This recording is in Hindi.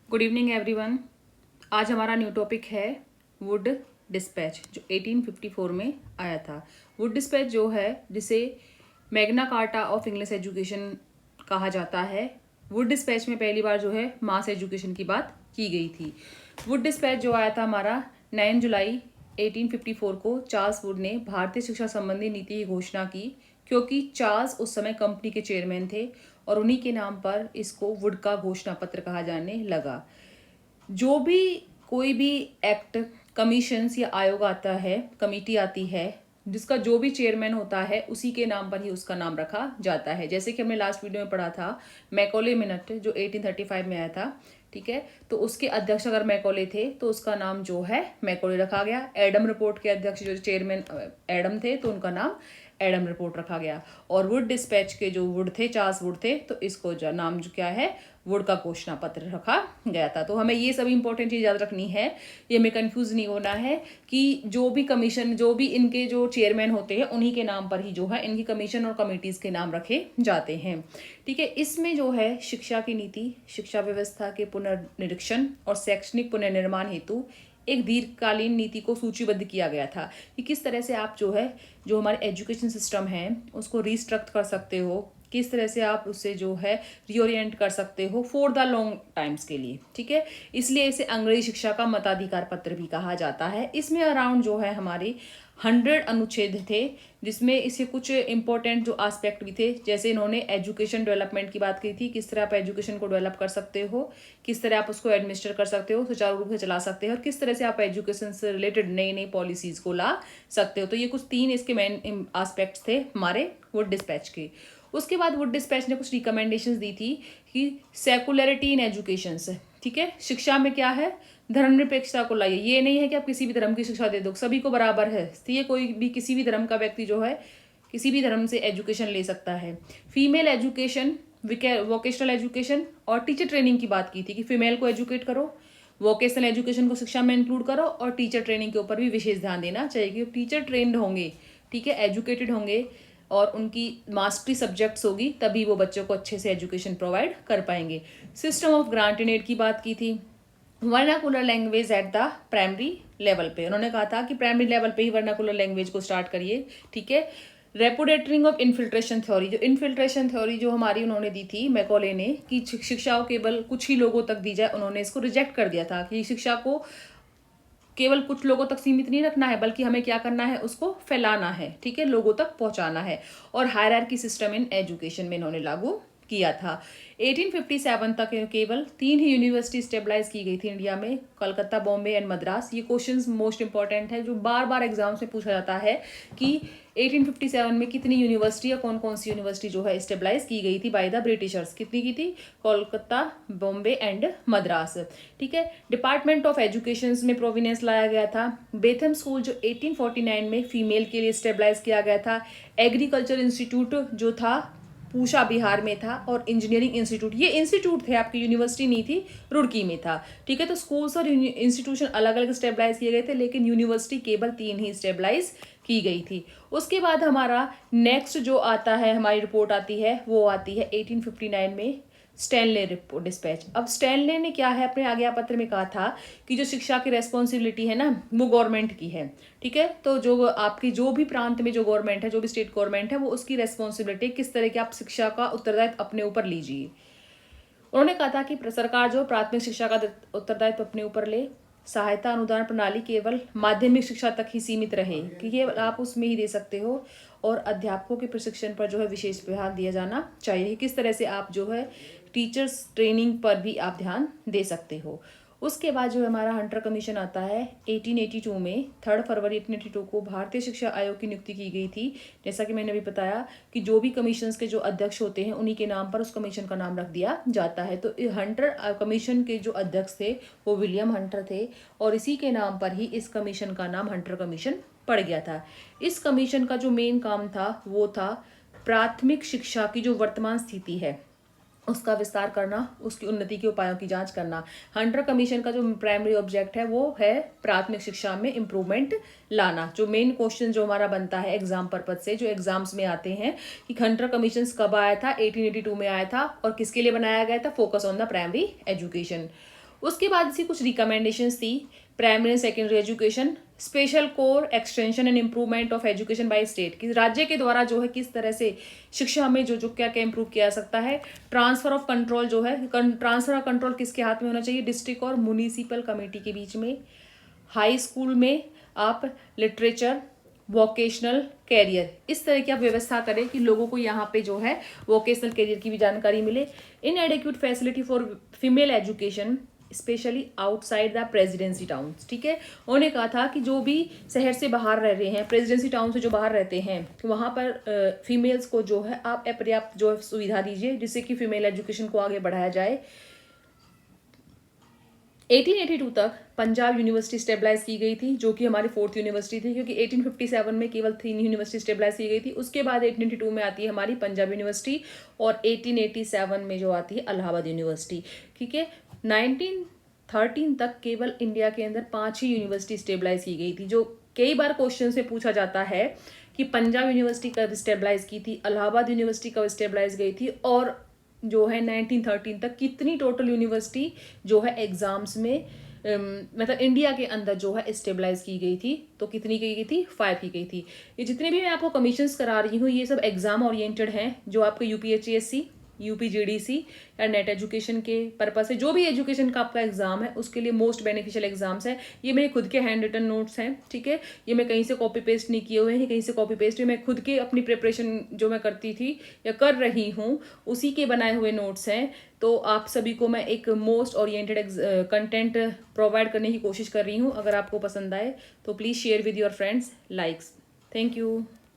Good evening everyone. आज हमारा न्यू टॉपिक है वुड डिस्पैच, जो 1854 में आया था। वुड डिस्पैच जो है, जिसे Magna carta of English education कहा जाता है, वुड डिस्पैच में पहली बार जो है मास एजुकेशन की बात की गई थी। वुड डिस्पैच जो आया था हमारा 9 जुलाई 1854 को चार्ल्स वुड ने भारतीय शिक्षा संबंधी नीति की घोषणा की, क्योंकि चार्ल्स उस समय कंपनी के चेयरमैन थे और उन्हीं के नाम पर इसको वुड का घोषणा पत्र कहा जाने लगा। जो भी कोई भी एक्ट, कमीशंस या आयोग आता है, कमेटी आती है, जिसका जो भी चेयरमैन होता है उसी के नाम पर ही उसका नाम रखा जाता है। जैसे कि हमने लास्ट वीडियो में पढ़ा था मैकॉले मिनट जो 1835 में आया था, ठीक है, तो उसके अध्यक्ष अगर मैकॉले थे तो उसका नाम जो है मैकॉले रखा गया। एडम रिपोर्ट के अध्यक्ष जो चेयरमैन एडम थे तो उनका नाम एडम रिपोर्ट रखा गया। और वुड डिस्पैच के जो वुड थे, चार्ल्स वुड थे, तो इसको जो नाम जो क्या है, वुड का घोषणा पत्र रखा गया था। तो हमें ये सभी इंपॉर्टेंट चीज याद रखनी है, ये हमें कंफ्यूज नहीं होना है कि जो भी कमीशन, जो भी इनके जो चेयरमैन होते हैं उन्हीं के नाम पर ही जो है इनकी कमीशन और कमेटीज के नाम रखे जाते हैं। ठीक है, इसमें जो है शिक्षा की नीति, शिक्षा व्यवस्था के पुनर्निरीक्षण और शैक्षणिक पुनर्निर्माण हेतु एक दीर्घकालीन नीति को सूचीबद्ध किया गया था कि किस तरह से आप जो है, जो हमारे एजुकेशन सिस्टम है उसको रिस्ट्रक्ट कर सकते हो, किस तरह से आप उससे जो है रिओरिएंट कर सकते हो फॉर द लॉन्ग टाइम्स के लिए। ठीक है, इसलिए इसे अंग्रेजी शिक्षा का मताधिकार पत्र भी कहा जाता है। इसमें अराउंड जो है हमारे 100 अनुच्छेद थे, जिसमें इसे कुछ इंपॉर्टेंट जो एस्पेक्ट भी थे, जैसे इन्होंने एजुकेशन डेवलपमेंट की बात की थी, किस तरह आप एजुकेशन को डेवलप कर सकते हो, किस तरह आप उसको एडमिनिस्टर कर सकते हो, सुचारू रूप से चला सकते हो, और किस तरह से आप एजुकेशन से रिलेटेड नई नई पॉलिसीज को ला सकते हो। तो ये कुछ 3 इसके मेन एस्पेक्ट्स थे हमारे वुड डिस्पैच के। उसके बाद वुड डिस्पैच ने कुछ रिकमेंडेशंस दी थी कि सेकुलरिटी इन एजुकेशन से, ठीक है, शिक्षा में क्या है, धर्मनिरपेक्षता को लाइए। ये नहीं है कि आप किसी भी धर्म की शिक्षा दे दो, सभी को बराबर है। ये कोई भी किसी भी धर्म का व्यक्ति जो है किसी भी धर्म से एजुकेशन ले सकता है। फीमेल एजुकेशन, वोकेशनल एजुकेशन और टीचर ट्रेनिंग की बात की थी कि फीमेल को एजुकेट करो, वोकेशनल एजुकेशन को शिक्षा में इंक्लूड करो और टीचर ट्रेनिंग के ऊपर भी विशेष ध्यान देना चाहिए कि टीचर ट्रेंड होंगे, ठीक है, एजुकेटेड होंगे और उनकी मास्टरी सब्जेक्ट्स होगी, तभी वो बच्चों को अच्छे से एजुकेशन प्रोवाइड कर पाएंगे। System of grant and aid की बात की थी। Vernacular language at the primary level पे उन्होंने कहा था कि प्राइमरी लेवल पे ही वर्नाकुलर लैंग्वेज को स्टार्ट करिए। ठीक है, रेपुडेटरिंग ऑफ इन्फिल्ट्रेशन थ्योरी, जो इन्फिल्ट्रेशन थ्योरी जो हमारी उन्होंने दी थी मैकॉले ने कि शिक्षा केवल कुछ ही लोगों तक दी जाए, उन्होंने इसको रिजेक्ट कर दिया था कि शिक्षा को केवल कुछ लोगों तक सीमित नहीं रखना है, बल्कि हमें क्या करना है, उसको फैलाना है, ठीक है, लोगों तक पहुंचाना है। और हायरार्की सिस्टम इन एजुकेशन में इन्होंने लागू किया था। 1857 तक केवल 3 ही यूनिवर्सिटी स्टेबलाइज की गई थी इंडिया में, कलकत्ता, बॉम्बे एंड मद्रास। ये क्वेश्चंस मोस्ट इंपॉर्टेंट है, जो बार बार एग्जाम्स में पूछा जाता है कि 1857 में कितनी यूनिवर्सिटी या कौन कौन सी यूनिवर्सिटी जो है स्टेबलाइज की गई थी बाय द ब्रिटिशर्स। कितनी की थी? कोलकाता, बॉम्बे एंड मद्रास। ठीक है, डिपार्टमेंट ऑफ एजुकेशन में प्रोविनेंस लाया गया था। बेथम स्कूल जो 1849 में फीमेल के लिए स्टेबलाइज किया गया था। एग्रीकल्चर इंस्टीट्यूट जो था पूषा बिहार में था, और इंजीनियरिंग इंस्टीट्यूट, ये इंस्टीट्यूट थे, आपकी यूनिवर्सिटी नहीं थी, रुड़की में था। ठीक है, तो स्कूल्स और इंस्टीट्यूशन अलग अलग स्टेबलाइज किए गए थे, लेकिन यूनिवर्सिटी केवल 3 ही स्टेबलाइज की गई थी। उसके बाद हमारा नेक्स्ट जो आता है, हमारी रिपोर्ट आती है, वो आती है 1859 में स्टैनले रिपोर्ट डिस्पैच। अब स्टैनले ने क्या है अपने आज्ञा पत्र में कहा था कि जो शिक्षा की रेस्पॉन्सिबिलिटी है ना, वो गवर्नमेंट की है। ठीक है, तो जो आपकी जो भी प्रांत में जो गवर्नमेंट है, जो भी स्टेट गवर्नमेंट है, वो उसकी रेस्पॉन्सिबिलिटी किस तरह की आप शिक्षा का उत्तरदायित्व अपने ऊपर लीजिए। उन्होंने कहा था कि सरकार जो प्राथमिक शिक्षा का उत्तरदायित्व अपने ऊपर ले, सहायता अनुदान प्रणाली केवल माध्यमिक शिक्षा तक ही सीमित रहे, कि केवल आप उसमें ही दे सकते हो, और अध्यापकों के प्रशिक्षण पर जो है विशेष ध्यान दिया जाना चाहिए, किस तरह से आप जो है टीचर्स ट्रेनिंग पर भी आप ध्यान दे सकते हो। उसके बाद जो हमारा हंटर कमीशन आता है 1882 में, 3 फरवरी 1882 को भारतीय शिक्षा आयोग की नियुक्ति की गई थी। जैसा कि मैंने अभी बताया कि जो भी कमीशंस के जो अध्यक्ष होते हैं उन्हीं के नाम पर उस कमीशन का नाम रख दिया जाता है। तो हंटर कमीशन के जो अध्यक्ष थे वो विलियम हंटर थे, और इसी के नाम पर ही इस कमीशन का नाम हंटर कमीशन पड़ गया था। इस कमीशन का जो मेन काम था वो था प्राथमिक शिक्षा की जो वर्तमान स्थिति है उसका विस्तार करना, उसकी उन्नति के उपायों की जांच करना। हंटर कमीशन का जो प्राइमरी ऑब्जेक्ट है वो है प्राथमिक शिक्षा में इम्प्रूवमेंट लाना। जो मेन क्वेश्चन जो हमारा बनता है एग्जाम पर्पज से, जो एग्जाम्स में आते हैं कि हंटर कमीशन कब आया था, 1882 में आया था, और किसके लिए बनाया गया था, focus on the primary education. उसके बाद इसकी कुछ रिकमेंडेशंस थी। Primary and secondary education, special core extension and improvement of education by state, कि राज्य के द्वारा जो है किस तरह से शिक्षा में जो क्या क्या इम्प्रूव किया जा सकता है। ट्रांसफर ऑफ कंट्रोल जो है, ट्रांसफर ऑफ कंट्रोल किसके हाथ में होना चाहिए, डिस्ट्रिक्ट और म्यूनिसिपल कमेटी के बीच में। हाई स्कूल में आप लिटरेचर, वोकेशनल कैरियर, इस तरह की आप व्यवस्था करें कि लोगों को यहाँ पे जो है वोकेशनल कैरियर की भी जानकारी मिले। इनएडिक्वेट facility for female education specially outside the presidency towns, ठीक है। उन्होंने कहा था कि जो भी शहर से बाहर रह रहे हैं, प्रेसिडेंसी टाउन से जो बाहर रहते हैं, वहाँ पर फीमेल्स को जो है आप पर्याप्त जो है सुविधा दीजिए, जिससे कि फीमेल एजुकेशन को आगे बढ़ाया जाए। 1882 तक पंजाब यूनिवर्सिटी स्टेबलाइज की गई थी, जो कि हमारी 4th यूनिवर्सिटी थी, क्योंकि 1857 में केवल 3 यूनिवर्सिटी स्टेबलाइज की गई थी। उसके बाद 1882 में आती है हमारी पंजाब यूनिवर्सिटी, और 1887 में जो आती है इलाहाबाद यूनिवर्सिटी, ठीक है। 1913 तक केवल इंडिया के अंदर 5 ही यूनिवर्सिटी स्टेबलाइज की गई थी। जो कई बार क्वेश्चन से पूछा जाता है कि पंजाब यूनिवर्सिटी कब स्टेबलाइज की थी, इलाहाबाद यूनिवर्सिटी कब स्टेबलाइज गई थी, और जो है 1913 तक कितनी टोटल यूनिवर्सिटी जो है एग्जाम्स में मतलब इंडिया के अंदर जो है स्टेबलाइज की गई थी, तो कितनी की गई थी, 5 की गई थी। ये जितने भी मैं आपको कमीशंस करा रही हूँ, ये सब एग्जाम ओरिएंटेड हैं, जो आपके यूपीएचसीएससी, यूपीजीडीसी या नेट एजुकेशन के पर्पज से जो भी एजुकेशन का आपका एग्जाम है उसके लिए मोस्ट बेनिफिशियल एग्जाम्स हैं। ये मेरे खुद के हैंड रिटन नोट्स हैं, ठीक है। ये मैं कहीं से कॉपी पेस्ट नहीं किए हुए हैं, कहीं से कॉपी पेस्ट, मैं खुद के अपनी प्रिपरेशन जो मैं करती थी या कर रही हूँ उसी के बनाए हुए नोट्स हैं। तो आप सभी को मैं एक मोस्ट ओरिएंटेड कंटेंट प्रोवाइड करने की कोशिश कर रही हूँ। अगर आपको पसंद आए तो please share with your friends, likes. Thank you.